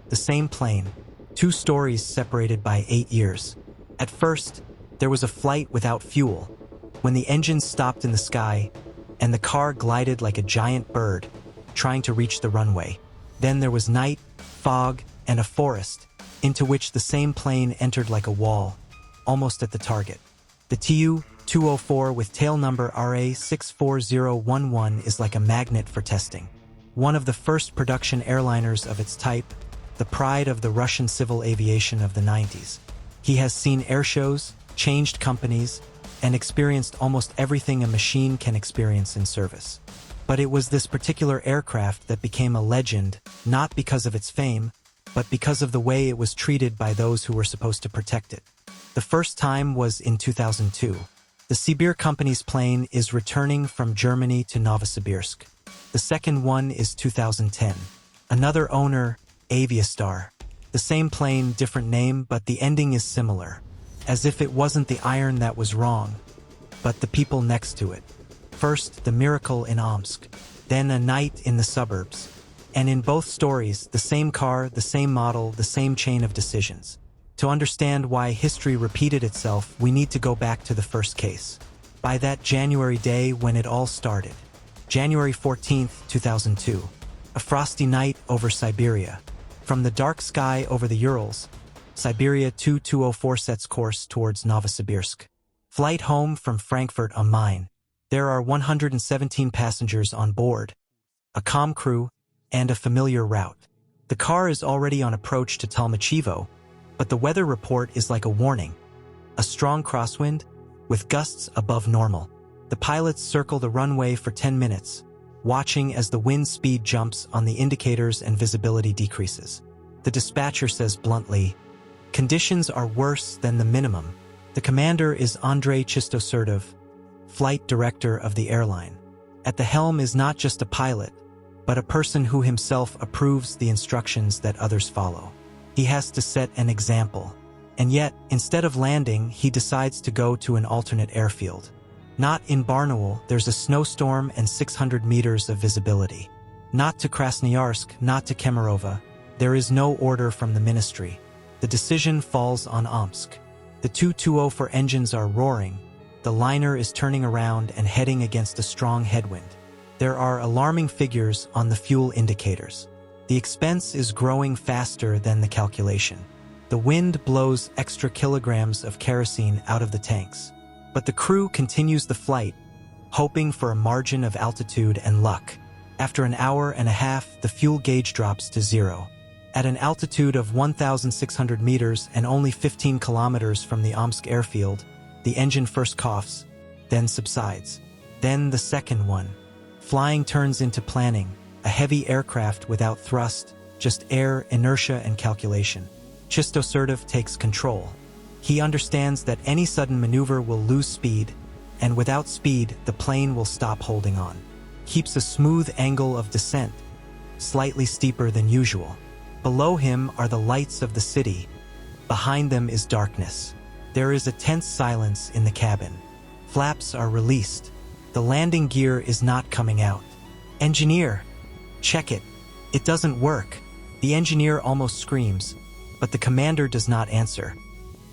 the same plane, two stories separated by 8 years. At first, there was a flight without fuel, when the engines stopped in the sky, and the car glided like a giant bird, trying to reach the runway. Then there was night, fog, and a forest, into which the same plane entered like a wall, almost at the target. The Tu-204 with tail number RA64011 is like a magnet for testing. One of the first production airliners of its type, the pride of the Russian civil aviation of the 90s. He has seen airshows, changed companies, and experienced almost everything a machine can experience in service. But it was this particular aircraft that became a legend, not because of its fame, but because of the way it was treated by those who were supposed to protect it. The first time was in 2002. The Sibir company's plane is returning from Germany to Novosibirsk. The second one is 2010. Another owner, Aviastar. The same plane, different name, but the ending is similar. As if it wasn't the iron that was wrong, but the people next to it. First, the miracle in Omsk, then a night in the suburbs. And in both stories, the same car, the same model, the same chain of decisions. To understand why history repeated itself, we need to go back to the first case. By that January day when it all started. January 14th, 2002. A frosty night over Siberia. From the dark sky over the Urals, Siberia Tu-204 sets course towards Novosibirsk. Flight home from Frankfurt am Main. There are 117 passengers on board, a calm crew, and a familiar route. The car is already on approach to Talmachevo, but the weather report is like a warning. A strong crosswind, with gusts above normal. The pilots circle the runway for 10 minutes, watching as the wind speed jumps on the indicators and visibility decreases. The dispatcher says bluntly, "Conditions are worse than the minimum." The commander is Andrei Chistosurdov, flight director of the airline. At the helm is not just a pilot, but a person who himself approves the instructions that others follow. He has to set an example. And yet, instead of landing, he decides to go to an alternate airfield. Not in Barnaul, there's a snowstorm and 600 meters of visibility. Not to Krasnoyarsk, not to Kemerovo. There is no order from the ministry. The decision falls on Omsk. The Tu-204 engines are roaring. The liner is turning around and heading against a strong headwind. There are alarming figures on the fuel indicators. The expense is growing faster than the calculation. The wind blows extra kilograms of kerosene out of the tanks. But the crew continues the flight, hoping for a margin of altitude and luck. After an hour and a half, the fuel gauge drops to 0. At an altitude of 1,600 meters and only 15 kilometers from the Omsk airfield, the engine first coughs, then subsides. Then the second one. Flying turns into planning, a heavy aircraft without thrust, just air, inertia, and calculation. Chistosurdov takes control. He understands that any sudden maneuver will lose speed, and without speed, the plane will stop holding on. Keeps a smooth angle of descent, slightly steeper than usual. Below him are the lights of the city. Behind them is darkness. There is a tense silence in the cabin. Flaps are released. The landing gear is not coming out. "Engineer, check it. It doesn't work." The engineer almost screams, but the commander does not answer.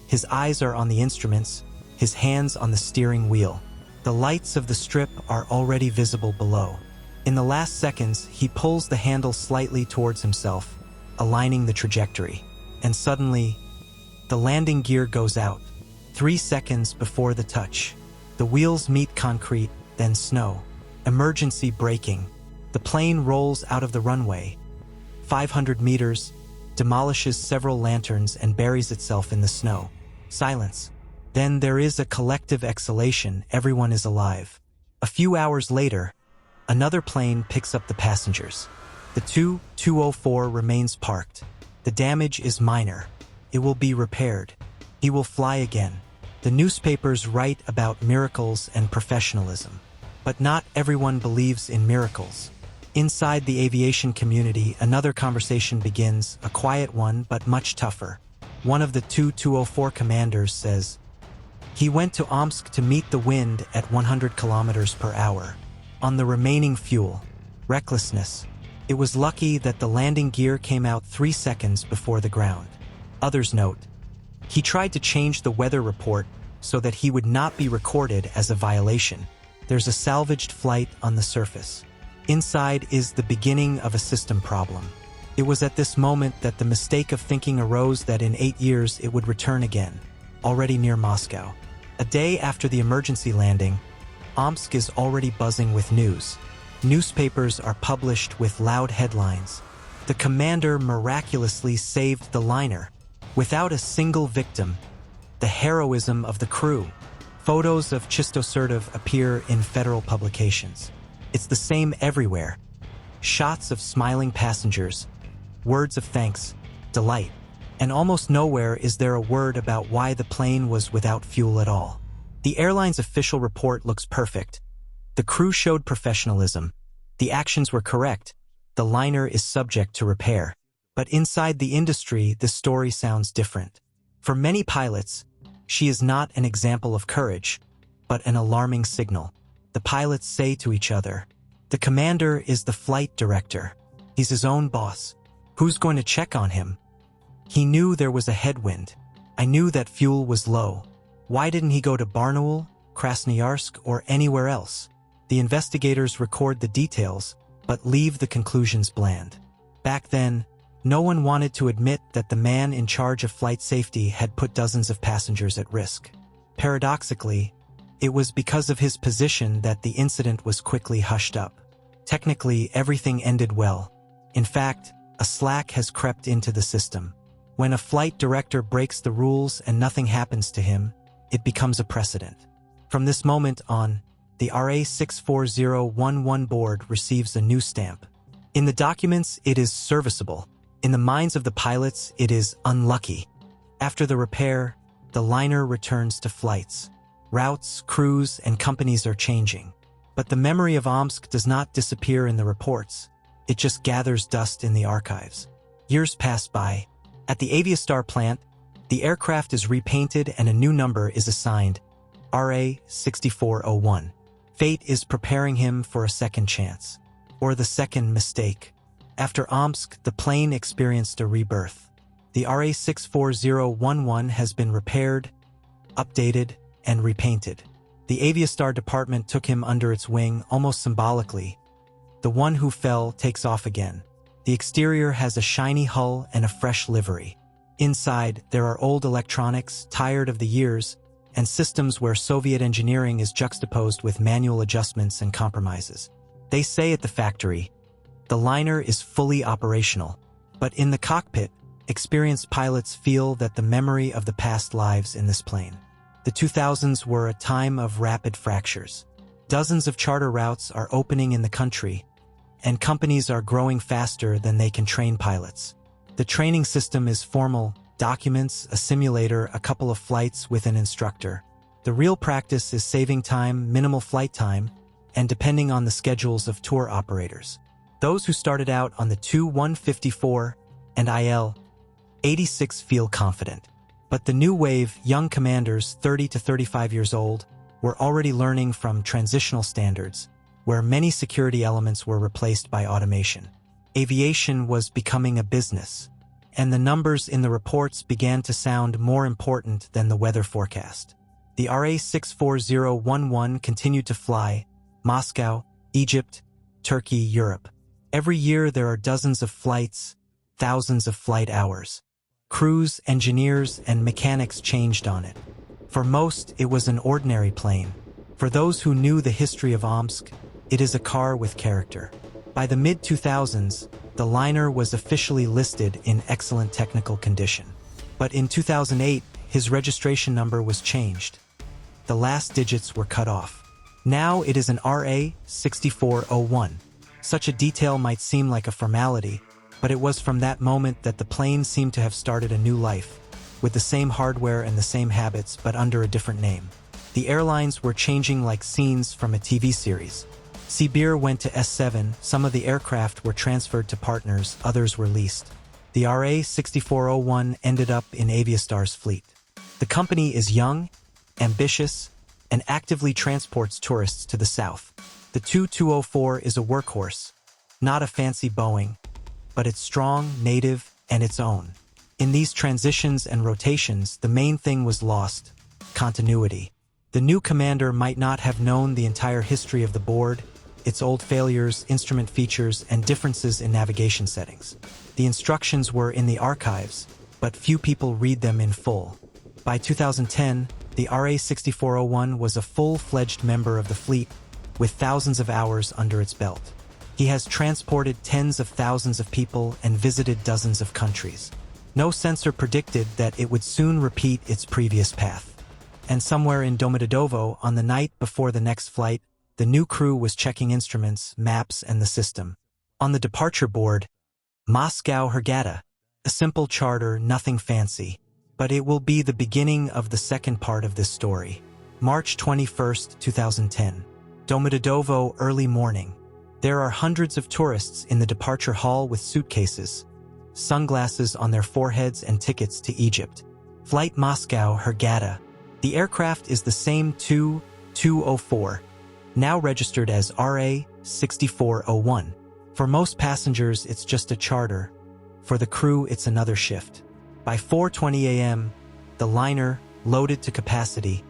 His eyes are on the instruments, his hands on the steering wheel. The lights of the strip are already visible below. In the last seconds, he pulls the handle slightly towards himself, aligning the trajectory. And suddenly, the landing gear goes out. 3 seconds before the touch. The wheels meet concrete, then snow. Emergency braking. The plane rolls out of the runway. 500 meters, demolishes several lanterns and buries itself in the snow. Silence. Then there is a collective exhalation. Everyone is alive. A few hours later, another plane picks up the passengers. The Tu-204 remains parked. The damage is minor. It will be repaired. He will fly again. The newspapers write about miracles and professionalism. But not everyone believes in miracles. Inside the aviation community, another conversation begins, a quiet one but much tougher. One of the Tu-204 commanders says, "He went to Omsk to meet the wind at 100 kilometers per hour. On the remaining fuel. Recklessness. It was lucky that the landing gear came out 3 seconds before the ground. Others note, he tried to change the weather report so that he would not be recorded as a violation. There's a salvaged flight on the surface. Inside is the beginning of a system problem. It was at this moment that the mistake of thinking arose that in 8 years it would return again, already near Moscow. A day after the emergency landing, Omsk is already buzzing with news. Newspapers are published with loud headlines. The commander miraculously saved the liner, without a single victim. The heroism of the crew. Photos of Tu-204 appear in federal publications. It's the same everywhere. Shots of smiling passengers, words of thanks, delight, and almost nowhere is there a word about why the plane was without fuel at all. The airline's official report looks perfect. The crew showed professionalism. The actions were correct. The liner is subject to repair. But inside the industry, the story sounds different. For many pilots, she is not an example of courage, but an alarming signal. The pilots say to each other, the commander is the flight director. He's his own boss. Who's going to check on him? He knew there was a headwind. I knew that fuel was low. Why didn't he go to Barnaul, Krasnoyarsk, or anywhere else? The investigators record the details, but leave the conclusions bland. Back then, no one wanted to admit that the man in charge of flight safety had put dozens of passengers at risk. Paradoxically, it was because of his position that the incident was quickly hushed up. Technically, everything ended well. In fact, a slack has crept into the system. When a flight director breaks the rules and nothing happens to him, it becomes a precedent. From this moment on, the RA64011 board receives a new stamp. In the documents, it is serviceable. In the minds of the pilots, it is unlucky. After the repair, the liner returns to flights. Routes, crews, and companies are changing. But the memory of Omsk does not disappear in the reports. It just gathers dust in the archives. Years pass by. At the Aviastar plant, the aircraft is repainted and a new number is assigned, RA6401. Fate is preparing him for a second chance, or the second mistake. After Omsk, the plane experienced a rebirth. The RA64011 has been repaired, updated, and repainted. The Aviastar department took him under its wing almost symbolically. The one who fell takes off again. The exterior has a shiny hull and a fresh livery. Inside, there are old electronics, tired of the years, and systems where Soviet engineering is juxtaposed with manual adjustments and compromises. They say at the factory, the liner is fully operational, but in the cockpit, experienced pilots feel that the memory of the past lives in this plane. The 2000s were a time of rapid fractures. Dozens of charter routes are opening in the country, and companies are growing faster than they can train pilots. The training system is formal, documents, a simulator, a couple of flights with an instructor. The real practice is saving time, minimal flight time, and depending on the schedules of tour operators. Those who started out on the Tu-154 and IL-86 feel confident. But the new wave, young commanders 30 to 35 years old, were already learning from transitional standards, where many security elements were replaced by automation. Aviation was becoming a business, and the numbers in the reports began to sound more important than the weather forecast. The RA64011 continued to fly Moscow, Egypt, Turkey, Europe. Every year there are dozens of flights, thousands of flight hours. Crews, engineers, and mechanics changed on it. For most, it was an ordinary plane. For those who knew the history of Omsk, it is a car with character. By the mid-2000s, the liner was officially listed in excellent technical condition. But in 2008, his registration number was changed. The last digits were cut off. Now it is an RA6401. Such a detail might seem like a formality, but it was from that moment that the plane seemed to have started a new life, with the same hardware and the same habits, but under a different name. The airlines were changing like scenes from a TV series. Sibir went to S7, some of the aircraft were transferred to partners, others were leased. The RA6401 ended up in Aviastar's fleet. The company is young, ambitious, and actively transports tourists to the south. The Tu-204 is a workhorse, Not a fancy Boeing, but it's strong, native, and its own. In these transitions and rotations, the main thing was lost: continuity. The new commander might not have known the entire history of the board, its old failures, instrument features, and differences in navigation settings. The instructions were in the archives, but few people read them in full. By 2010, the RA-6401 was a full-fledged member of the fleet, with thousands of hours under its belt. He has transported tens of thousands of people and visited dozens of countries. No sensor predicted that it would soon repeat its previous path. And somewhere in Domodedovo, on the night before the next flight, the new crew was checking instruments, maps, and the system. On the departure board, Moscow Hurghada. A simple charter, nothing fancy. But it will be the beginning of the second part of this story. March 21, 2010. Domodedovo, early morning. There are hundreds of tourists in the departure hall with suitcases, sunglasses on their foreheads, and tickets to Egypt. Flight Moscow Hurghada. The aircraft is the same Tu-204, now registered as RA-6401. For most passengers, it's just a charter. For the crew, it's another shift. By 4:20 a.m., the liner, loaded to capacity,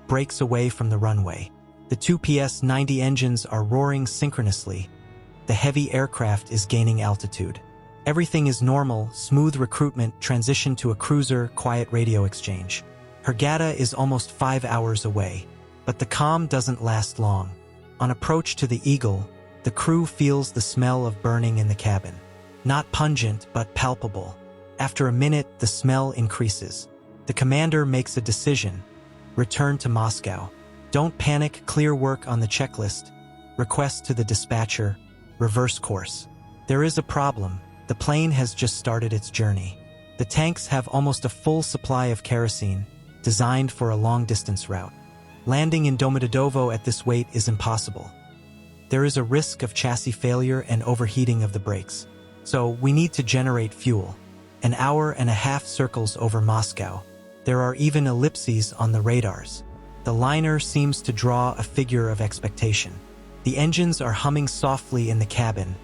breaks away from the runway. The two PS-90 engines are roaring synchronously. The heavy aircraft is gaining altitude. Everything is normal: smooth recruitment, transition to a cruiser, quiet radio exchange. Hurghada is almost 5 hours away. But the calm doesn't last long. On approach to the Eagle, the crew feels the smell of burning in the cabin. Not pungent, but palpable. After a minute, the smell increases. The commander makes a decision: return to Moscow. Don't panic, clear work on the checklist. Request to the dispatcher, reverse course. There is a problem. The plane has just started its journey. The tanks have almost a full supply of kerosene, designed for a long-distance route. Landing in Domodedovo at this weight is impossible. There is a risk of chassis failure and overheating of the brakes. So we need to generate fuel. An hour and a half circles over Moscow. There are even ellipses on the radars. The liner seems to draw a figure of expectation. The engines are humming softly in the cabin,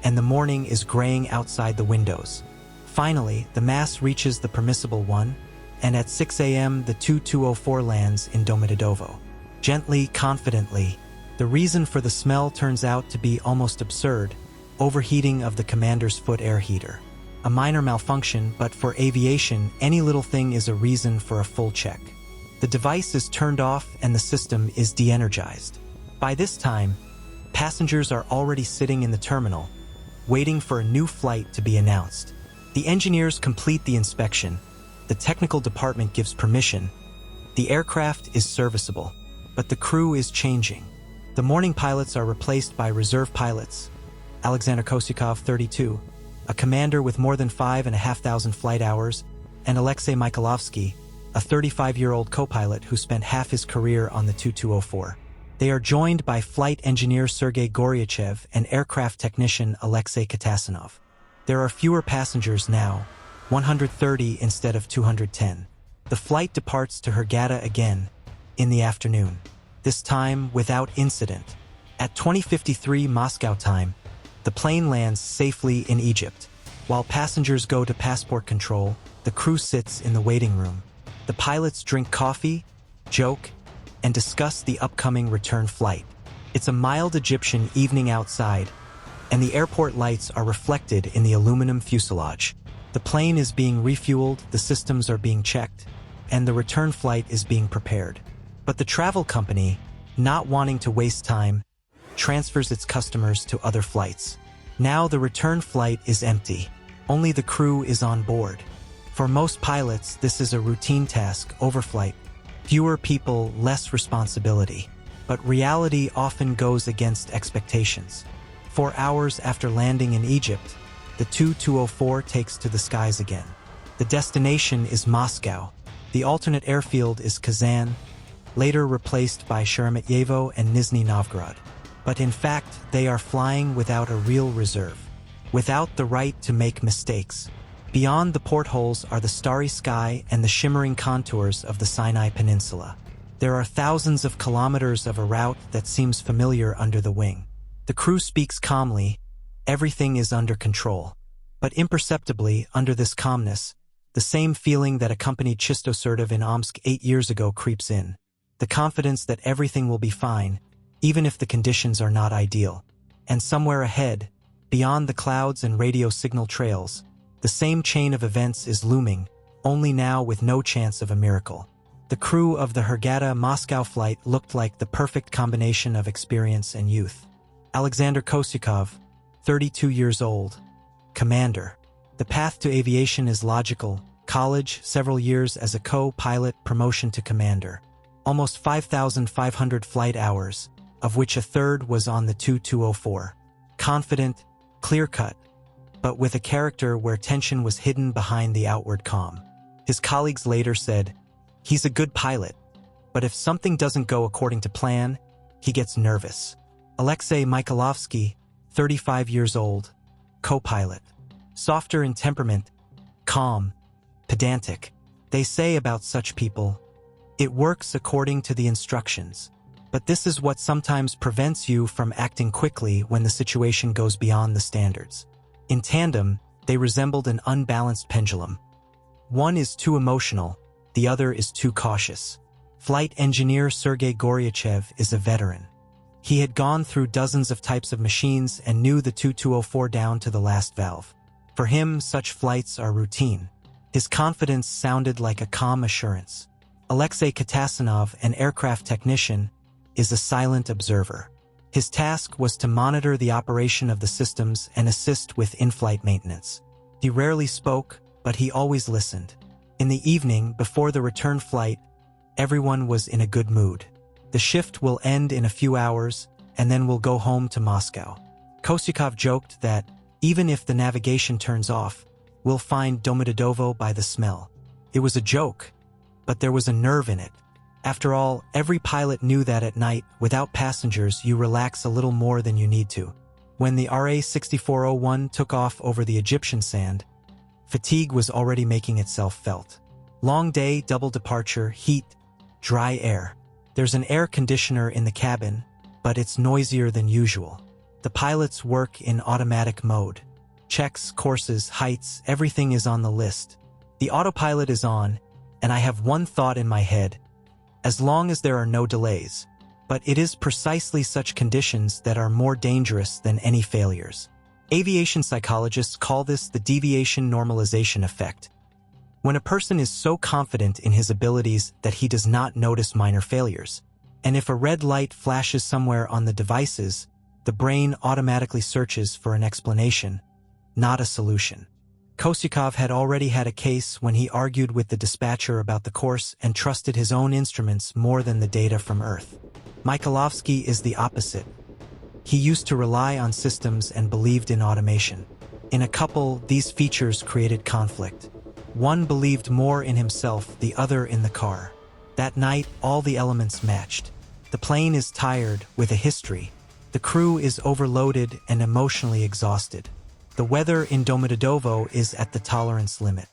and the morning is graying outside the windows. Finally, the mass reaches the permissible one, and at 6 a.m. the Tu-204 lands in Domodedovo. Gently, confidently. The reason for the smell turns out to be almost absurd: overheating of the commander's foot air heater. A minor malfunction, but for aviation, any little thing is a reason for a full check. The device is turned off and the system is de-energized. By this time, passengers are already sitting in the terminal, waiting for a new flight to be announced. The engineers complete the inspection. The technical department gives permission. The aircraft is serviceable, but the crew is changing. The morning pilots are replaced by reserve pilots. Alexander Kosyakov, 32, a commander with more than 5,500 flight hours, and Alexei Mikhailovsky, a 35-year-old co-pilot who spent half his career on the Tu-204. They are joined by flight engineer Sergei Goryachev and aircraft technician Alexei Katasanov. There are fewer passengers now, 130 instead of 210. The flight departs to Hurghada again, in the afternoon, this time without incident. At 20:53 Moscow time, the plane lands safely in Egypt. While passengers go to passport control, the crew sits in the waiting room. The pilots drink coffee, joke, and discuss the upcoming return flight. It's a mild Egyptian evening outside, and the airport lights are reflected in the aluminum fuselage. The plane is being refueled, the systems are being checked, and the return flight is being prepared. But the travel company, not wanting to waste time, transfers its customers to other flights. Now the return flight is empty. Only the crew is on board. For most pilots, this is a routine task: overflight. Fewer people, less responsibility. But reality often goes against expectations. 4 hours after landing in Egypt, the Tu-204 takes to the skies again. The destination is Moscow. The alternate airfield is Kazan, later replaced by Sheremetyevo and Nizhny Novgorod. But in fact, they are flying without a real reserve, without the right to make mistakes. Beyond the portholes are the starry sky and the shimmering contours of the Sinai Peninsula. There are thousands of kilometers of a route that seems familiar under the wing. The crew speaks calmly, Everything is under control. But imperceptibly, under this calmness, the same feeling that accompanied Tu-204 in Omsk 8 years ago creeps in. The confidence that everything will be fine, even if the conditions are not ideal. And somewhere ahead, beyond the clouds and radio signal trails, the same chain of events is looming, only now with no chance of a miracle. The crew of the Hurghada-Moscow flight looked like the perfect combination of experience and youth. Alexander Kosyakov, 32 years old, commander. The path to aviation is logical: college, several years as a co-pilot, promotion to commander. Almost 5,500 flight hours, of which a third was on the Tu-204. Confident, clear-cut, but with a character where tension was hidden behind the outward calm. His colleagues later said, "He's a good pilot, but if something doesn't go according to plan, he gets nervous." Alexei Mikhailovsky, 35 years old, co-pilot. Softer in temperament, calm, pedantic. They say about such people, it works according to the instructions. But this is what sometimes prevents you from acting quickly when the situation goes beyond the standards. In tandem, they resembled an unbalanced pendulum. One is too emotional, the other is too cautious. Flight engineer Sergei Goryachev is a veteran. He had gone through dozens of types of machines and knew the Tu-204 down to the last valve. For him, such flights are routine. His confidence sounded like a calm assurance. Alexei Katasanov, an aircraft technician, is a silent observer. His task was to monitor the operation of the systems and assist with in-flight maintenance. He rarely spoke, but he always listened. In the evening, before the return flight, everyone was in a good mood. The shift will end in a few hours, and then we'll go home to Moscow. Kosyakov joked that, even if the navigation turns off, we'll find Domodedovo by the smell. It was a joke, but there was a nerve in it. After all, every pilot knew that at night, without passengers, you relax a little more than you need to. When the RA-6401 took off over the Egyptian sand, fatigue was already making itself felt. Long day, double departure, heat, dry air. There's an air conditioner in the cabin, but it's noisier than usual. The pilots work in automatic mode. Checks, courses, heights, everything is on the list. The autopilot is on, and I have one thought in my head: as long as there are no delays. But it is precisely such conditions that are more dangerous than any failures. Aviation psychologists call this the deviation normalization effect. When a person is so confident in his abilities that he does not notice minor failures, and if a red light flashes somewhere on the devices, the brain automatically searches for an explanation, not a solution. Kosyakov had already had a case when he argued with the dispatcher about the course and trusted his own instruments more than the data from Earth. Mikhailovsky is the opposite. He used to rely on systems and believed in automation. In a couple, these features created conflict. One believed more in himself, the other in the car. That night, all the elements matched. The plane is tired, with a history. The crew is overloaded and emotionally exhausted. The weather in Domodedovo is at the tolerance limit.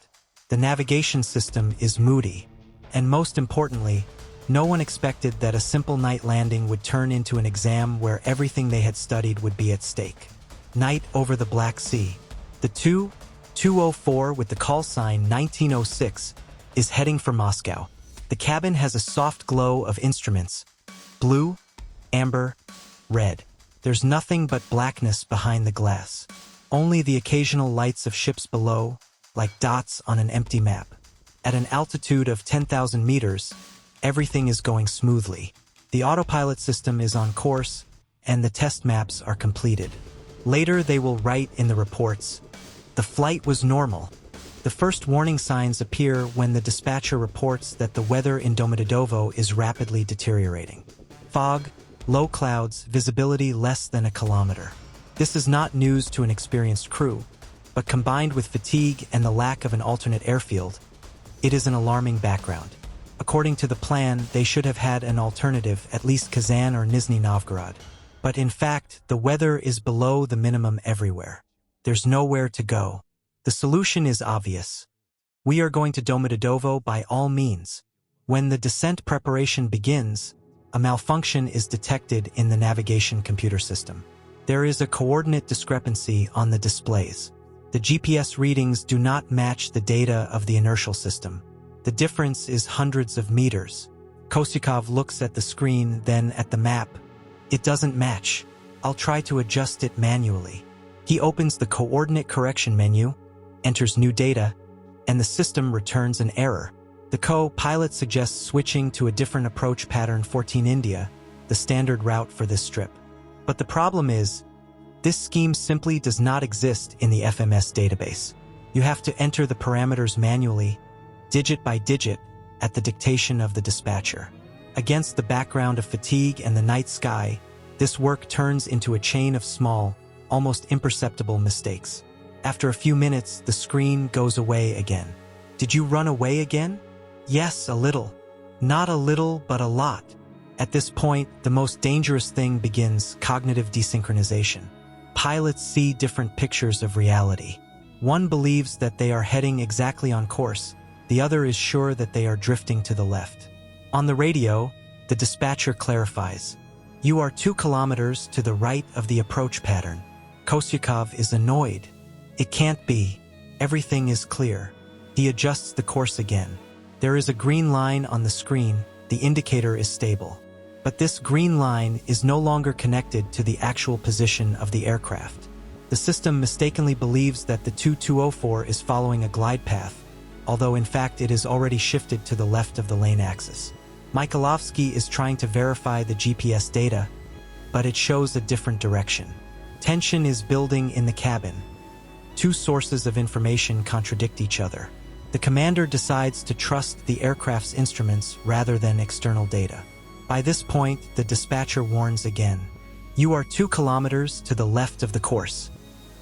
The navigation system is moody. And most importantly, no one expected that a simple night landing would turn into an exam where everything they had studied would be at stake. Night over the Black Sea. The Tu-204 with the call sign 1906 is heading for Moscow. The cabin has a soft glow of instruments. Blue, amber, red. There's nothing but blackness behind the glass. Only the occasional lights of ships below, like dots on an empty map. At an altitude of 10,000 meters, everything is going smoothly. The autopilot system is on course, and the test maps are completed. Later they will write in the reports, "The flight was normal." The first warning signs appear when the dispatcher reports that the weather in Domodedovo is rapidly deteriorating. Fog, low clouds, visibility less than a kilometer. This is not news to an experienced crew, but combined with fatigue and the lack of an alternate airfield, it is an alarming background. According to the plan, they should have had an alternative, at least Kazan or Nizhny Novgorod. But in fact, the weather is below the minimum everywhere. There's nowhere to go. The solution is obvious. We are going to Domodedovo by all means. When the descent preparation begins, a malfunction is detected in the navigation computer system. There is a coordinate discrepancy on the displays. The GPS readings do not match the data of the inertial system. The difference is hundreds of meters. Kosyakov looks at the screen, then at the map. It doesn't match. I'll try to adjust it manually. He opens the coordinate correction menu, enters new data, and the system returns an error. The co-pilot suggests switching to a different approach pattern 14 India, the standard route for this strip. But the problem is, this scheme simply does not exist in the FMS database. You have to enter the parameters manually, digit by digit, at the dictation of the dispatcher. Against the background of fatigue and the night sky, this work turns into a chain of small, almost imperceptible mistakes. After a few minutes, the screen goes away again. Did you run away again? Yes, a little. Not a little, but a lot. At this point, the most dangerous thing begins: cognitive desynchronization. Pilots see different pictures of reality. One believes that they are heading exactly on course. The other is sure that they are drifting to the left. On the radio, the dispatcher clarifies. You are 2 kilometers to the right of the approach pattern. Kosyakov is annoyed. It can't be. Everything is clear. He adjusts the course again. There is a green line on the screen. The indicator is stable. But this green line is no longer connected to the actual position of the aircraft. The system mistakenly believes that the Tu-204 is following a glide path, although in fact it is already shifted to the left of the lane axis. Mikhailovsky is trying to verify the GPS data, but it shows a different direction. Tension is building in the cabin. 2 sources of information contradict each other. The commander decides to trust the aircraft's instruments rather than external data. By this point, the dispatcher warns again. You are 2 kilometers to the left of the course.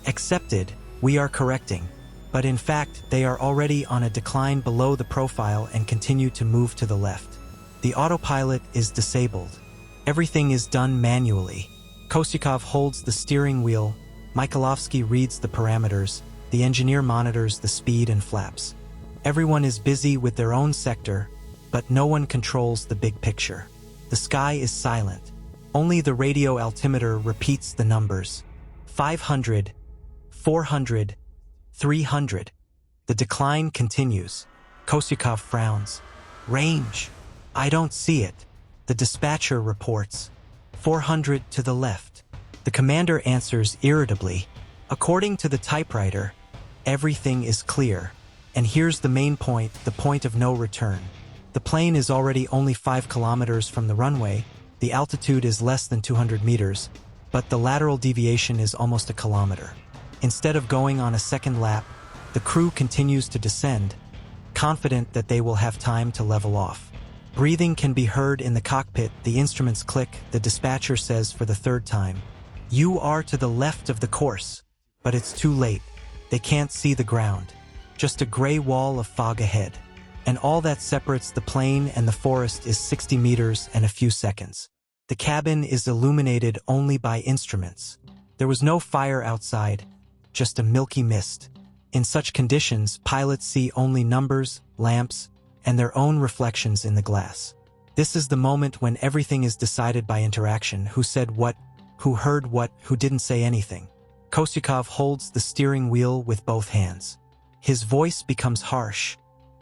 Accepted, we are correcting. But in fact, they are already on a decline below the profile and continue to move to the left. The autopilot is disabled. Everything is done manually. Kosyakov holds the steering wheel. Mikhailovsky reads the parameters. The engineer monitors the speed and flaps. Everyone is busy with their own sector, but no one controls the big picture. The sky is silent. Only the radio altimeter repeats the numbers. 500, 400, 300. The decline continues. Kosyakov frowns. Range. I don't see it. The dispatcher reports. 400 to the left. The commander answers irritably. According to the typewriter, everything is clear. And here's the main point, the point of no return. The plane is already only 5 kilometers from the runway. The altitude is less than 200 meters, but the lateral deviation is almost a kilometer. Instead of going on a second lap, the crew continues to descend, confident that they will have time to level off. Breathing can be heard in the cockpit. The instruments click. The dispatcher says for the 3rd time, "You are to the left of the course." But it's too late. They can't see the ground. Just a gray wall of fog ahead. And all that separates the plane and the forest is 60 meters and a few seconds. The cabin is illuminated only by instruments. There was no fire outside, just a milky mist. In such conditions, pilots see only numbers, lamps, and their own reflections in the glass. This is the moment when everything is decided by interaction: who said what, who heard what, who didn't say anything. Kosyakov holds the steering wheel with both hands. His voice becomes harsh,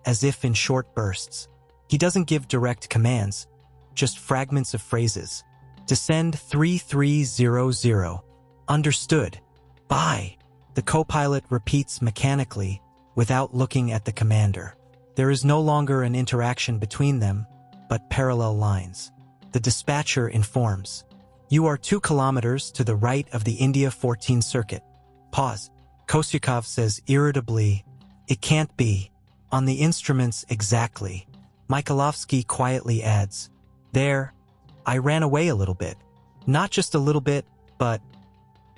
as if in short bursts. He doesn't give direct commands, just fragments of phrases. Descend 3300. Understood. Bye. The co-pilot repeats mechanically, without looking at the commander. There is no longer an interaction between them, but parallel lines. The dispatcher informs. You are 2 kilometers to the right of the India 14 circuit. Pause. Kosyakov says irritably, "It can't be. On the instruments exactly." Mikhailovsky quietly adds, "There, I ran away a little bit. Not just a little bit, but..."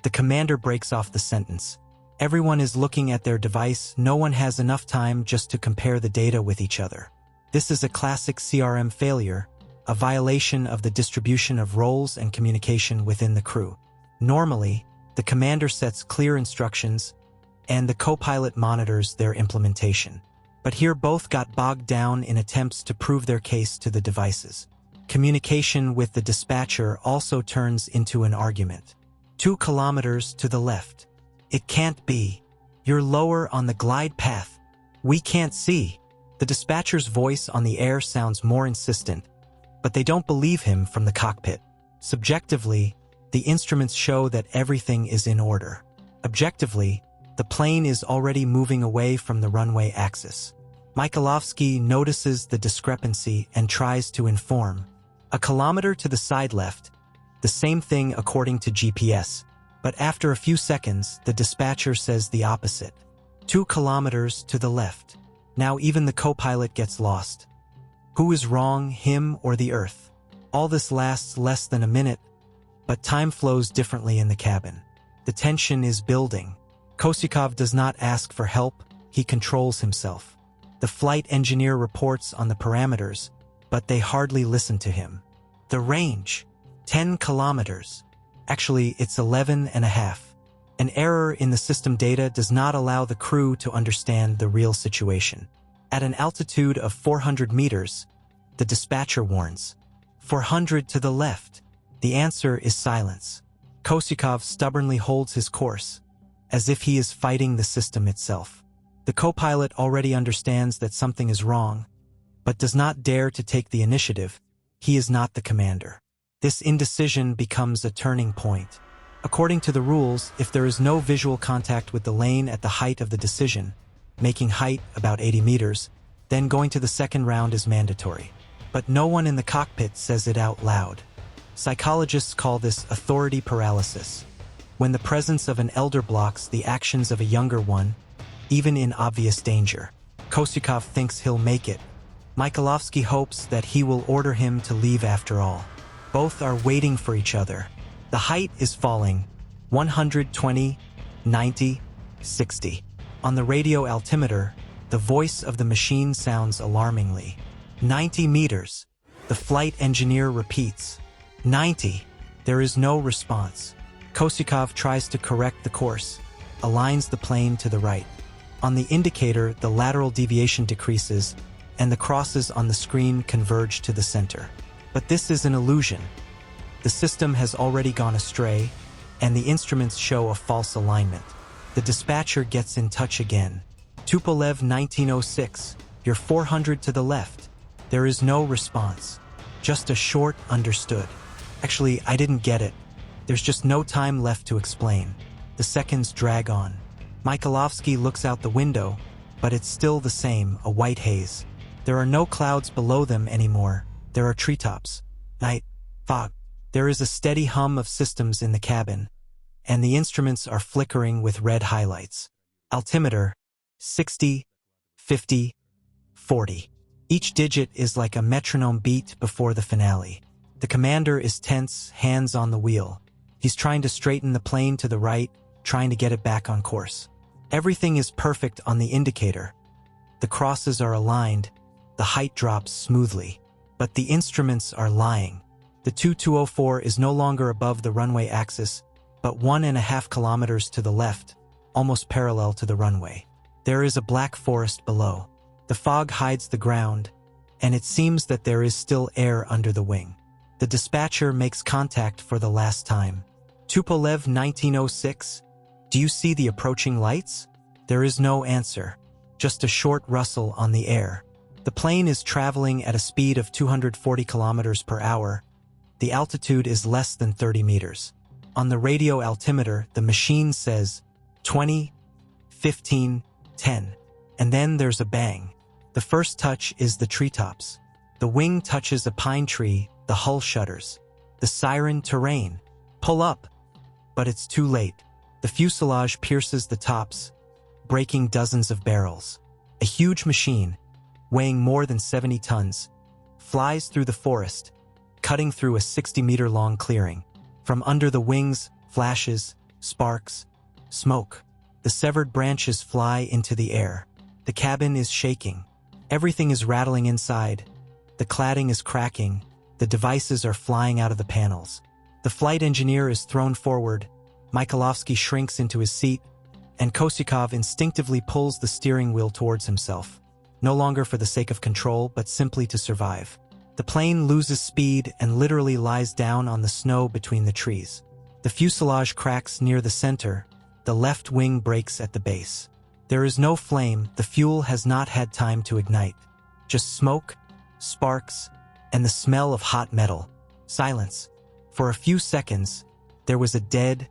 The commander breaks off the sentence. Everyone is looking at their device. No one has enough time just to compare the data with each other. This is a classic CRM failure, a violation of the distribution of roles and communication within the crew. Normally, the commander sets clear instructions, and the co-pilot monitors their implementation. But here both got bogged down in attempts to prove their case to the devices. Communication with the dispatcher also turns into an argument. 2 kilometers to the left. It can't be. You're lower on the glide path. We can't see. The dispatcher's voice on the air sounds more insistent, but they don't believe him from the cockpit. Subjectively, the instruments show that everything is in order. Objectively, the plane is already moving away from the runway axis. Mikhailovsky notices the discrepancy and tries to inform. 1 kilometer to the side left, the same thing according to GPS, but after a few seconds, the dispatcher says the opposite. 2 kilometers to the left. Now even the co-pilot gets lost. Who is wrong, him or the Earth? All this lasts less than a minute, but time flows differently in the cabin. The tension is building. Kosyakov does not ask for help, he controls himself. The flight engineer reports on the parameters, but they hardly listen to him. The range, 10 kilometers. Actually, it's 11.5. An error in the system data does not allow the crew to understand the real situation. At an altitude of 400 meters, the dispatcher warns. 400 to the left. The answer is silence. Kosyakov stubbornly holds his course, as if he is fighting the system itself. The co-pilot already understands that something is wrong, but does not dare to take the initiative. He is not the commander. This indecision becomes a turning point. According to the rules, if there is no visual contact with the lane at the height of the decision, making height about 80 meters, then going to the second round is mandatory. But no one in the cockpit says it out loud. Psychologists call this authority paralysis. When the presence of an elder blocks the actions of a younger one, even in obvious danger. Kosyakov thinks he'll make it. Mikhailovsky hopes that he will order him to leave after all. Both are waiting for each other. The height is falling. 120, 90, 60. On the radio altimeter, the voice of the machine sounds alarmingly. 90 meters. The flight engineer repeats. 90. There is no response. Kosyakov tries to correct the course, aligns the plane to the right. On the indicator, the lateral deviation decreases, and the crosses on the screen converge to the center. But this is an illusion. The system has already gone astray, and the instruments show a false alignment. The dispatcher gets in touch again. Tupolev 1906, you're 400 to the left. There is no response. Just a short understood. Actually, I didn't get it. There's just no time left to explain. The seconds drag on. Mikhailovsky looks out the window, but it's still the same, a white haze. There are no clouds below them anymore. There are treetops. Night. Fog. There is a steady hum of systems in the cabin, and the instruments are flickering with red highlights. Altimeter, 60, 50, 40. Each digit is like a metronome beat before the finale. The commander is tense, hands on the wheel. He's trying to straighten the plane to the right, trying to get it back on course. Everything is perfect on the indicator. The crosses are aligned, the height drops smoothly. But the instruments are lying. The Tu-204 is no longer above the runway axis, but 1.5 kilometers to the left, almost parallel to the runway. There is a black forest below. The fog hides the ground, and it seems that there is still air under the wing. The dispatcher makes contact for the last time. Tupolev 1906, do you see the approaching lights? There is no answer, just a short rustle on the air. The plane is traveling at a speed of 240 kilometers per hour. The altitude is less than 30 meters. On the radio altimeter, the machine says 20, 15, 10. And then there's a bang. The first touch is the treetops. The wing touches a pine tree, the hull shudders. The siren terrain. Pull up. But it's too late. The fuselage pierces the tops, breaking dozens of barrels. A huge machine, weighing more than 70 tons, flies through the forest, cutting through a 60-meter-long clearing. From under the wings, flashes, sparks, smoke. The severed branches fly into the air. The cabin is shaking. Everything is rattling inside. The cladding is cracking. The devices are flying out of the panels. The flight engineer is thrown forward. Mikhailovsky shrinks into his seat, and Kosyakov instinctively pulls the steering wheel towards himself. No longer for the sake of control, but simply to survive. The plane loses speed and literally lies down on the snow between the trees. The fuselage cracks near the center, the left wing breaks at the base. There is no flame, the fuel has not had time to ignite. Just smoke, sparks, and the smell of hot metal. Silence. For a few seconds, there was a dead,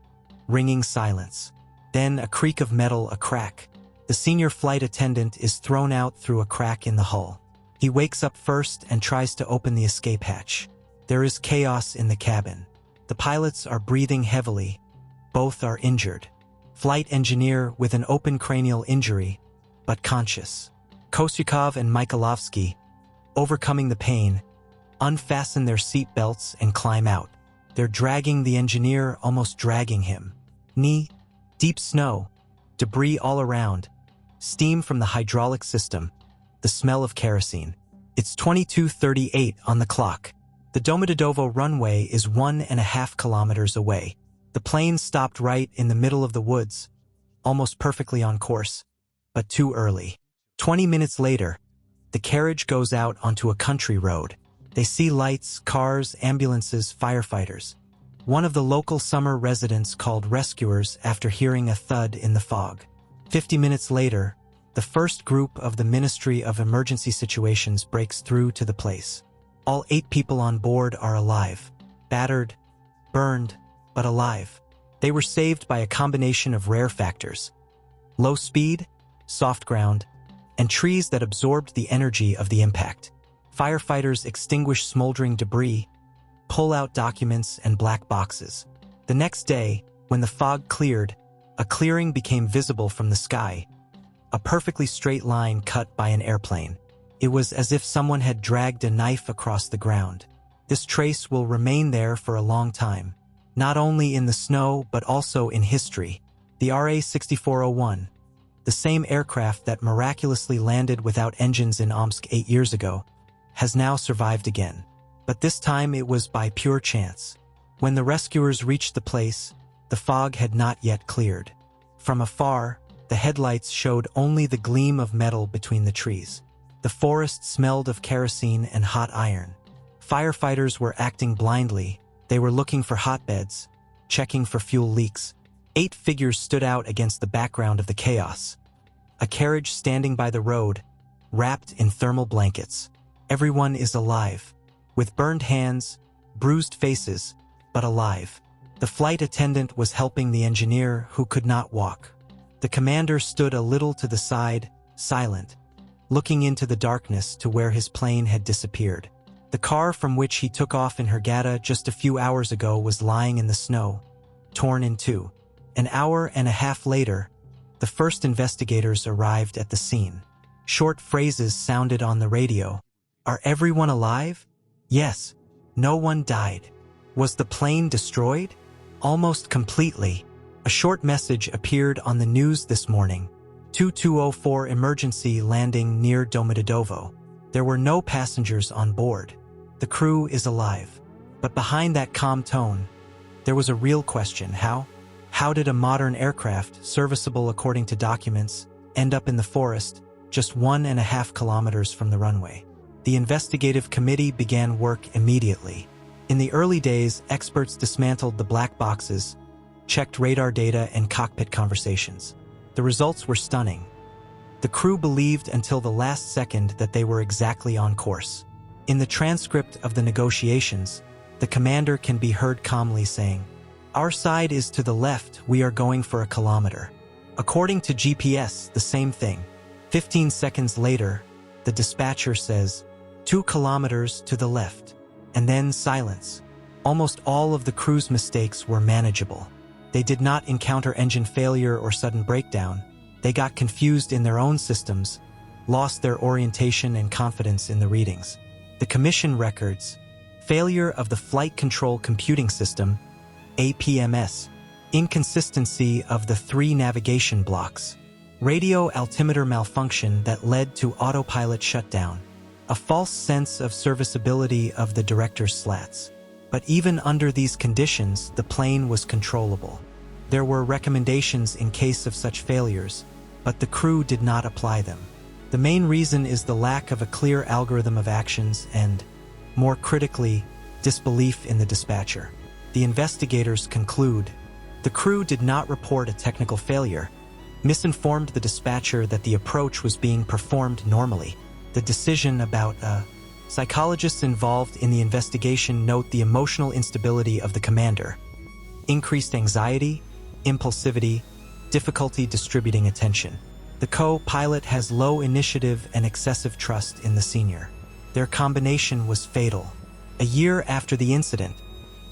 ringing silence. Then a creak of metal, a crack. The senior flight attendant is thrown out through a crack in the hull. He wakes up first and tries to open the escape hatch. There is chaos in the cabin. The pilots are breathing heavily. Both are injured. Flight engineer with an open cranial injury, but conscious. Kosyakov and Mikhailovsky, overcoming the pain, unfasten their seat belts and climb out. They're dragging the engineer, almost dragging him. Knee, deep snow, debris all around, steam from the hydraulic system, the smell of kerosene. It's 22:38 on the clock. The Domodedovo runway is 1.5 kilometers away. The plane stopped right in the middle of the woods, almost perfectly on course, but too early. 20 minutes later, the carriage goes out onto a country road. They see lights, cars, ambulances, firefighters. One of the local summer residents called rescuers after hearing a thud in the fog. 50 minutes later, the first group of the Ministry of Emergency Situations breaks through to the place. All 8 people on board are alive. Battered, burned, but alive. They were saved by a combination of rare factors: low speed, soft ground, and trees that absorbed the energy of the impact. Firefighters extinguish smoldering debris, pull out documents and black boxes. The next day, when the fog cleared, a clearing became visible from the sky, a perfectly straight line cut by an airplane. It was as if someone had dragged a knife across the ground. This trace will remain there for a long time, not only in the snow but also in history. The RA-6401, the same aircraft that miraculously landed without engines in Omsk 8 years ago, has now survived again. But this time it was by pure chance. When the rescuers reached the place, the fog had not yet cleared. From afar, the headlights showed only the gleam of metal between the trees. The forest smelled of kerosene and hot iron. Firefighters were acting blindly. They were looking for hotbeds, checking for fuel leaks. 8 figures stood out against the background of the chaos. A carriage standing by the road, wrapped in thermal blankets. Everyone is alive, with burned hands, bruised faces, but alive. The flight attendant was helping the engineer who could not walk. The commander stood a little to the side, silent, looking into the darkness to where his plane had disappeared. The car from which he took off in Hurghada just a few hours ago was lying in the snow, torn in two. An hour and a half later, the first investigators arrived at the scene. Short phrases sounded on the radio. "Are everyone alive?" "Yes." "No one died." "Was the plane destroyed?" "Almost completely." A short message appeared on the news this morning. Tu-204 emergency landing near Domodedovo. There were no passengers on board. The crew is alive. But behind that calm tone, there was a real question. How did a modern aircraft, serviceable according to documents, end up in the forest, just 1.5 kilometers from the runway? The investigative committee began work immediately. In the early days, experts dismantled the black boxes, checked radar data and cockpit conversations. The results were stunning. The crew believed until the last second that they were exactly on course. In the transcript of the negotiations, the commander can be heard calmly saying, "Our side is to the left, we are going for a kilometer." According to GPS, the same thing. 15 seconds later, the dispatcher says, 2 kilometers to the left. And then silence. Almost all of the crew's mistakes were manageable. They did not encounter engine failure or sudden breakdown. They got confused in their own systems, lost their orientation and confidence in the readings. The commission records: failure of the flight control computing system, APMS, inconsistency of the 3 navigation blocks, radio altimeter malfunction that led to autopilot shutdown, a false sense of serviceability of the director's slats. But even under these conditions, the plane was controllable. There were recommendations in case of such failures, but the crew did not apply them. The main reason is the lack of a clear algorithm of actions and, more critically, disbelief in the dispatcher. The investigators conclude the crew did not report a technical failure, misinformed the dispatcher that the approach was being performed normally. The decision about psychologists involved in the investigation note the emotional instability of the commander, increased anxiety, impulsivity, difficulty distributing attention. The co-pilot has low initiative and excessive trust in the senior. Their combination was fatal. A year after the incident,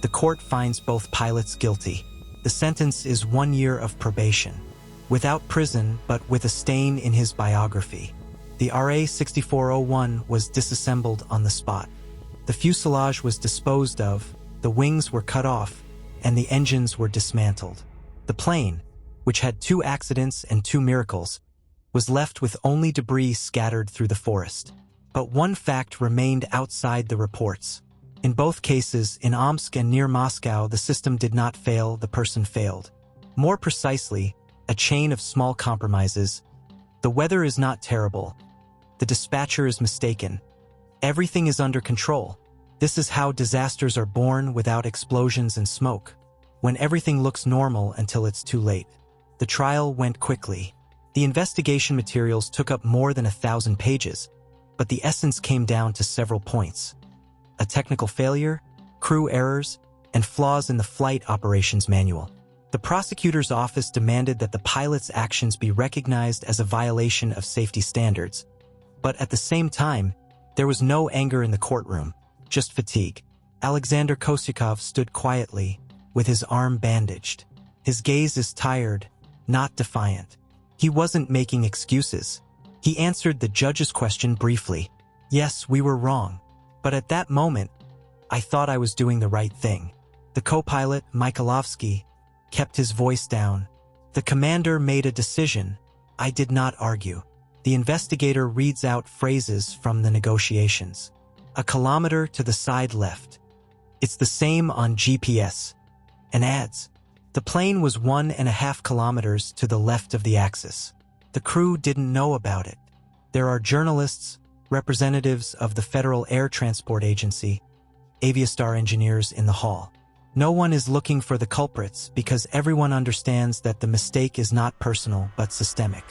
the court finds both pilots guilty. The sentence is 1 year of probation, without prison but with a stain in his biography. The RA-6401 was disassembled on the spot. The fuselage was disposed of, the wings were cut off, and the engines were dismantled. The plane, which had 2 accidents and 2 miracles, was left with only debris scattered through the forest. But one fact remained outside the reports. In both cases, in Omsk and near Moscow, the system did not fail, the person failed. More precisely, a chain of small compromises. The weather is not terrible. The dispatcher is mistaken. Everything is under control. This is how disasters are born, without explosions and smoke. When everything looks normal until it's too late. The trial went quickly. The investigation materials took up more than 1,000 pages, but the essence came down to several points: a technical failure, crew errors, and flaws in the flight operations manual. The prosecutor's office demanded that the pilot's actions be recognized as a violation of safety standards, but at the same time, there was no anger in the courtroom, just fatigue. Alexander Kosyakov stood quietly, with his arm bandaged. His gaze is tired, not defiant. He wasn't making excuses. He answered the judge's question briefly. Yes, we were wrong. But at that moment, I thought I was doing the right thing. The co-pilot, Mikhailovsky, kept his voice down. The commander made a decision. I did not argue. The investigator reads out phrases from the negotiations. A kilometer to the side left. It's the same on GPS. And adds, the plane was 1.5 kilometers to the left of the axis. The crew didn't know about it. There are journalists, representatives of the Federal Air Transport Agency, Aviastar engineers in the hall. No one is looking for the culprits because everyone understands that the mistake is not personal but systemic.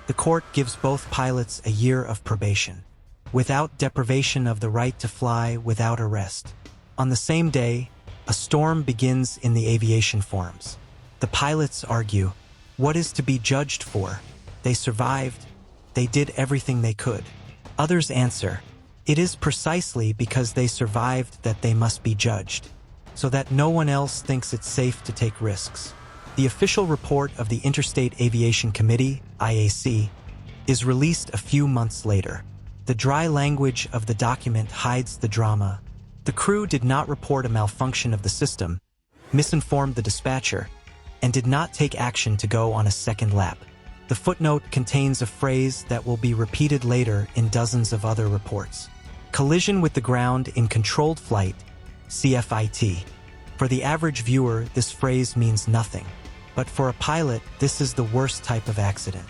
The court gives both pilots a year of probation, without deprivation of the right to fly without arrest. On the same day, a storm begins in the aviation forums. The pilots argue, what is to be judged for? They survived. They did everything they could. Others answer, it is precisely because they survived that they must be judged, so that no one else thinks it's safe to take risks. The official report of the Interstate Aviation Committee, IAC, is released a few months later. The dry language of the document hides the drama. The crew did not report a malfunction of the system, misinformed the dispatcher, and did not take action to go on a second lap. The footnote contains a phrase that will be repeated later in dozens of other reports. Collision with the ground in controlled flight, CFIT. For the average viewer, this phrase means nothing. But for a pilot, this is the worst type of accident.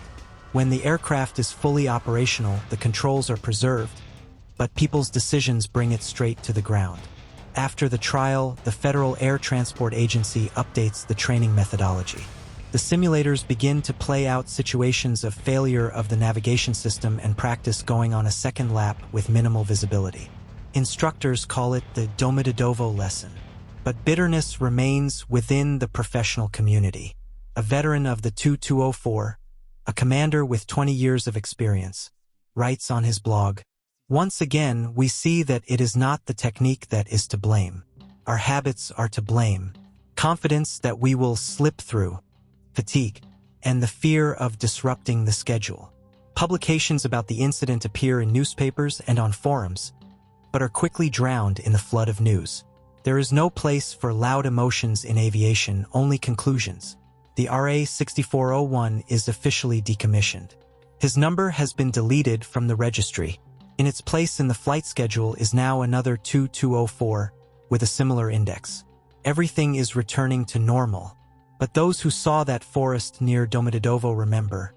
When the aircraft is fully operational, the controls are preserved, but people's decisions bring it straight to the ground. After the trial, the Federal Air Transport Agency updates the training methodology. The simulators begin to play out situations of failure of the navigation system and practice going on a second lap with minimal visibility. Instructors call it the Domodedovo lesson. But bitterness remains within the professional community. A veteran of the Tu-204, a commander with 20 years of experience, writes on his blog, once again, we see that it is not the technique that is to blame. Our habits are to blame. Confidence that we will slip through, fatigue, and the fear of disrupting the schedule. Publications about the incident appear in newspapers and on forums, but are quickly drowned in the flood of news. There is no place for loud emotions in aviation, only conclusions. The RA-6401 is officially decommissioned. His number has been deleted from the registry. In its place in the flight schedule is now another Tu-204 with a similar index. Everything is returning to normal. But those who saw that forest near Domodedovo remember,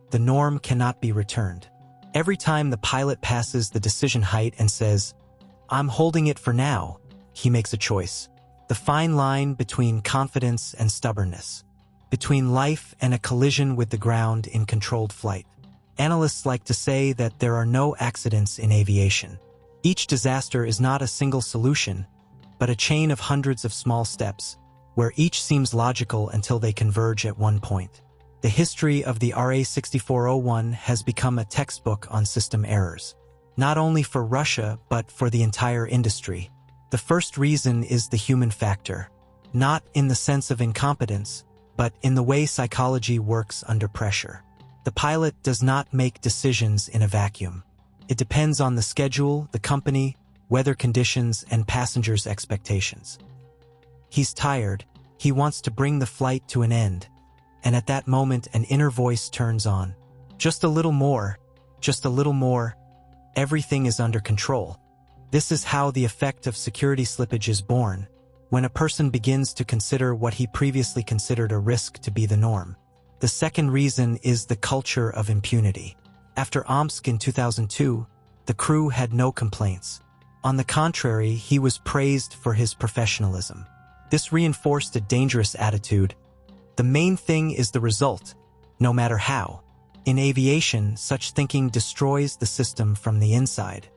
the norm cannot be returned. Every time the pilot passes the decision height and says, I'm holding it for now, he makes a choice. the fine line between confidence and stubbornness, between life and a collision with the ground in controlled flight. Analysts like to say that there are no accidents in aviation. Each disaster is not a single solution, but a chain of hundreds of small steps, where each seems logical until they converge at one point. The history of the RA-6401 has become a textbook on system errors, not only for Russia but for the entire industry. The first reason is the human factor, not in the sense of incompetence, but in the way psychology works under pressure. The pilot does not make decisions in a vacuum. It depends on the schedule, the company, weather conditions, and passengers' expectations. He's tired, he wants to bring the flight to an end, and at that moment an inner voice turns on. Just a little more, just a little more, everything is under control. This is how the effect of security slippage is born, when a person begins to consider what he previously considered a risk to be the norm. The second reason is the culture of impunity. After Omsk in 2002, the crew had no complaints. On the contrary, he was praised for his professionalism. This reinforced a dangerous attitude. The main thing is the result, no matter how. In aviation, such thinking destroys the system from the inside.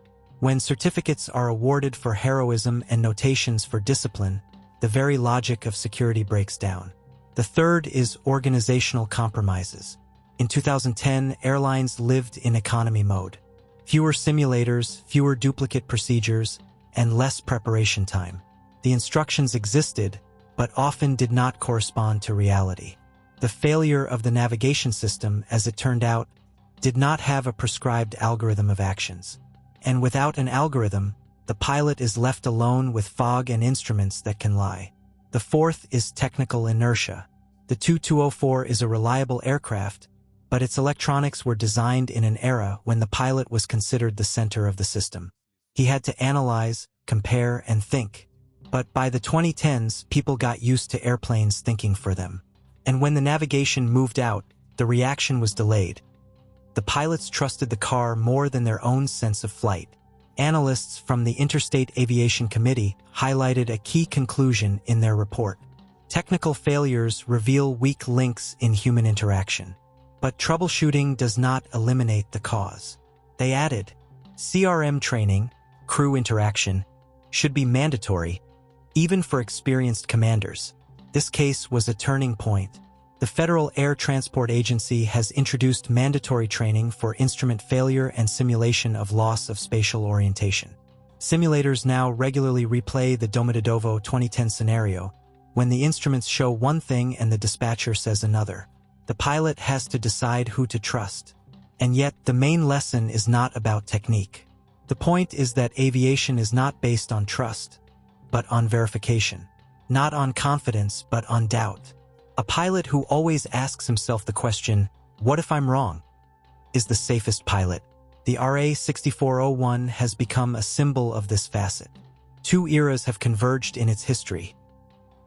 When certificates are awarded for heroism and notations for discipline, the very logic of security breaks down. The third is organizational compromises. In 2010, airlines lived in economy mode. Fewer simulators, fewer duplicate procedures, and less preparation time. The instructions existed, but often did not correspond to reality. The failure of the navigation system, as it turned out, did not have a prescribed algorithm of actions. And without an algorithm, the pilot is left alone with fog and instruments that can lie. The fourth is technical inertia. The Tu-204 is a reliable aircraft, but its electronics were designed in an era when the pilot was considered the center of the system. He had to analyze, compare, and think. But by the 2010s, people got used to airplanes thinking for them. And when the navigation moved out, the reaction was delayed. The pilots trusted the car more than their own sense of flight. Analysts from the Interstate Aviation Committee highlighted a key conclusion in their report. Technical failures reveal weak links in human interaction. But troubleshooting does not eliminate the cause. They added, CRM training, crew interaction, should be mandatory, even for experienced commanders. This case was a turning point. The Federal Air Transport Agency has introduced mandatory training for instrument failure and simulation of loss of spatial orientation. Simulators now regularly replay the Domodedovo 2010 scenario, when the instruments show one thing and the dispatcher says another. The pilot has to decide who to trust. And yet, the main lesson is not about technique. The point is that aviation is not based on trust, but on verification. Not on confidence, but on doubt. A pilot who always asks himself the question, what if I'm wrong, is the safest pilot. The RA-6401 has become a symbol of this facet. Two eras have converged in its history.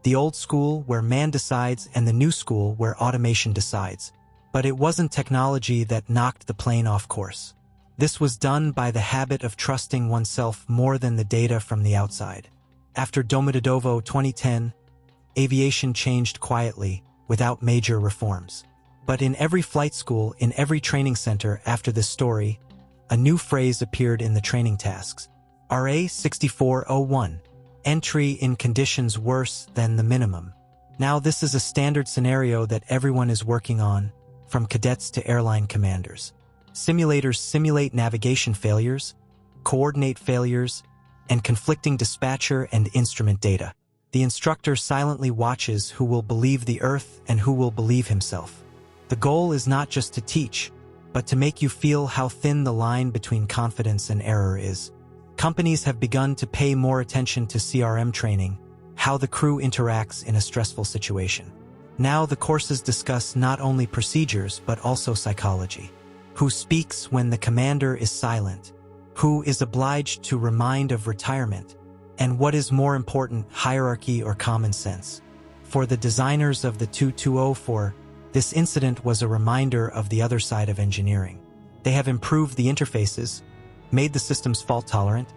The old school, where man decides, and the new school, where automation decides. But it wasn't technology that knocked the plane off course. This was done by the habit of trusting oneself more than the data from the outside. After Domodedovo 2010, aviation changed quietly, without major reforms. But in every flight school, in every training center after this story, a new phrase appeared in the training tasks. RA-6401. Entry in conditions worse than the minimum. Now this is a standard scenario that everyone is working on, from cadets to airline commanders. Simulators simulate navigation failures, coordinate failures, and conflicting dispatcher and instrument data. The instructor silently watches who will believe the earth and who will believe himself. The goal is not just to teach, but to make you feel how thin the line between confidence and error is. Companies have begun to pay more attention to CRM training, how the crew interacts in a stressful situation. Now the courses discuss not only procedures but also psychology. Who speaks when the commander is silent? Who is obliged to remind of retirement? And what is more important, hierarchy or common sense? For the designers of the Tu-204, this incident was a reminder of the other side of engineering. They have improved the interfaces, made the systems fault-tolerant,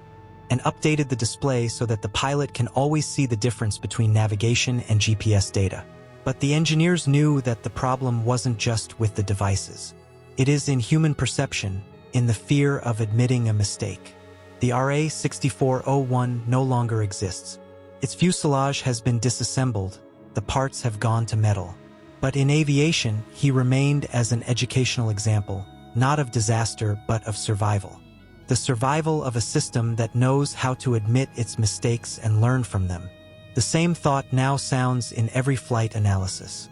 and updated the display so that the pilot can always see the difference between navigation and GPS data. But the engineers knew that the problem wasn't just with the devices. It is in human perception, in the fear of admitting a mistake. The RA-6401 no longer exists. Its fuselage has been disassembled, the parts have gone to metal. But in aviation, he remained as an educational example, not of disaster but of survival. The survival of a system that knows how to admit its mistakes and learn from them. The same thought now sounds in every flight analysis.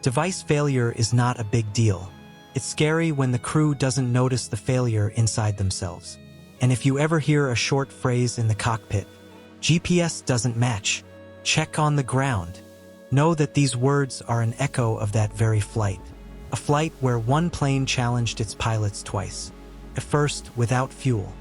Device failure is not a big deal. It's scary when the crew doesn't notice the failure inside themselves. And if you ever hear a short phrase in the cockpit, GPS doesn't match, check on the ground, know that these words are an echo of that very flight. A flight where one plane challenged its pilots twice. At first, without fuel,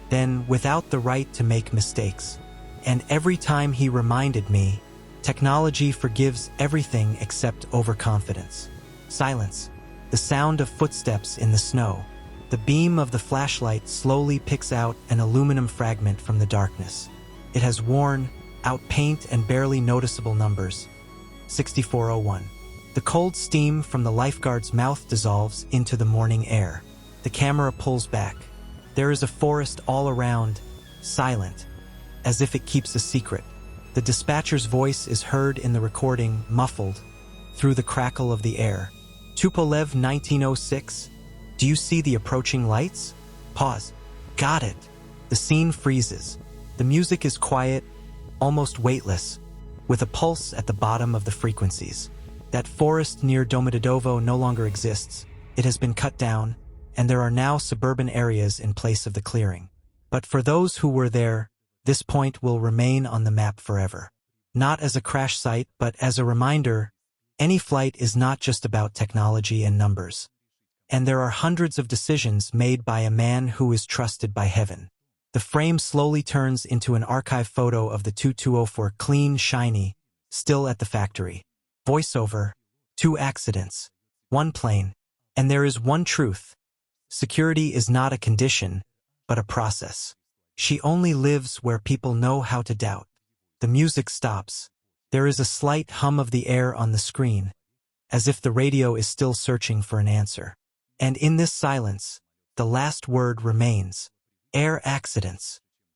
then without the right to make mistakes. And every time he reminded me, technology forgives everything except overconfidence. Silence. The sound of footsteps in the snow. The beam of the flashlight slowly picks out an aluminum fragment from the darkness. It has worn out paint and barely noticeable numbers. 6401. The cold steam from the lifeguard's mouth dissolves into the morning air. The camera pulls back. There is a forest all around, silent, as if it keeps a secret. The dispatcher's voice is heard in the recording, muffled, through the crackle of the air. Tupolev 1906. Do you see the approaching lights? Pause. Got it. The scene freezes. The music is quiet, almost weightless, with a pulse at the bottom of the frequencies. That forest near Domodedovo no longer exists. It has been cut down, and there are now suburban areas in place of the clearing. But for those who were there, this point will remain on the map forever. Not as a crash site, but as a reminder, any flight is not just about technology and numbers. And there are hundreds of decisions made by a man who is trusted by heaven. The frame slowly turns into an archive photo of the Tu-204, clean, shiny, still at the factory. Voiceover, 2 accidents, 1 plane, and there is one truth. Security is not a condition, but a process. She only lives where people know how to doubt. The music stops. There is a slight hum of the air on the screen, as if the radio is still searching for an answer. And in this silence, the last word remains. Air accidents.